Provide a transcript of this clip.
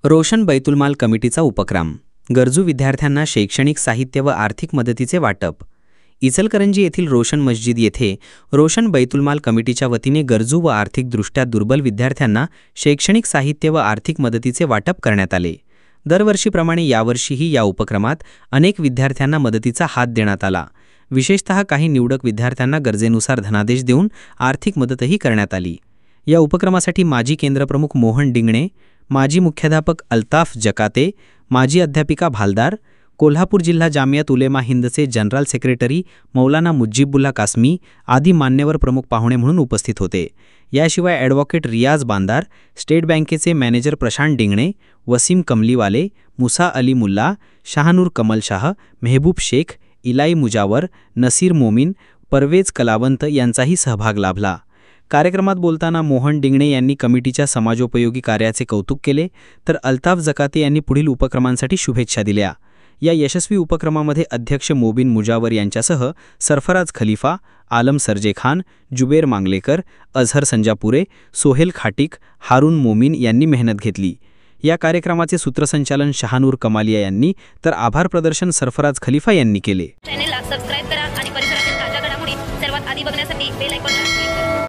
रोशन बैतुलमाल कमिटीचा उपक्रम, गरजू विद्यार्थ्यांना शैक्षणिक साहित्य व आर्थिक मदतीचे वाटप। इचलकरंजी येथील रोशन मस्जिद येथे रोशन बैतुलमाल कमिटीच्या वतीने गरजू व आर्थिकदृष्ट्या दुर्बल विद्यार्थ्यांना शैक्षणिक साहित्य व आर्थिक मदतीचे वाटप करण्यात आले। दरवर्षीप्रमाणे यावर्षीही या उपक्रमात अनेक विद्यार्थ्यांना मदतीचा हात देण्यात आला। विशेषतः काही निवडक विद्यार्थ्यांना गरजेनुसार धनादेश देऊन आर्थिक मदतही करण्यात आली। या उपक्रमासाठी माजी केंद्रप्रमुख मोहन डिंगणे, माजी मुख्याध्यापक अल्ताफ जकाते, माजी अध्यापिका भालदार, कोल्हापूर जिल्हा जामियात उलेमा हिंदचे जनरल सेक्रेटरी मौलाना मुजीबुल्ला कासमी आदी मान्यवर प्रमुख पाहुणे म्हणून उपस्थित होते। याशिवाय ॲडव्होकेट रियाज बांदार, स्टेट बँकेचे मॅनेजर प्रशांत डिंगणे, वसीम कमलीवाले, मुसा अली मुल्ला, शाहनूर कमल शाह, मेहबूब शेख, इलाई मुजावर, नसीर मोमीन, परवेज कलावंत यांचाही सहभाग लाभला। कार्यक्रमात बोलताना मोहन डिंगणे यांनी कमिटीच्या समाजोपयोगी कार्याचे कौतुक केले, तर अल्ताफ जकाते यांनी पुढील उपक्रमांसाठी शुभेच्छा दिल्या। या यशस्वी उपक्रमामध्ये अध्यक्ष मोबिन मुजावर यांच्यासह सरफराज खलीफा, आलम सरजे खान, जुबेर मांगलेकर, अझहर संजापुरे, सोहेल खाटिक, हारून मोमीन यांनी मेहनत घेतली। या कार्यक्रमाचे सूत्रसंचालन शाहनूर कमालिया यांनी तर आभार प्रदर्शन सरफराज खलीफा यांनी केले।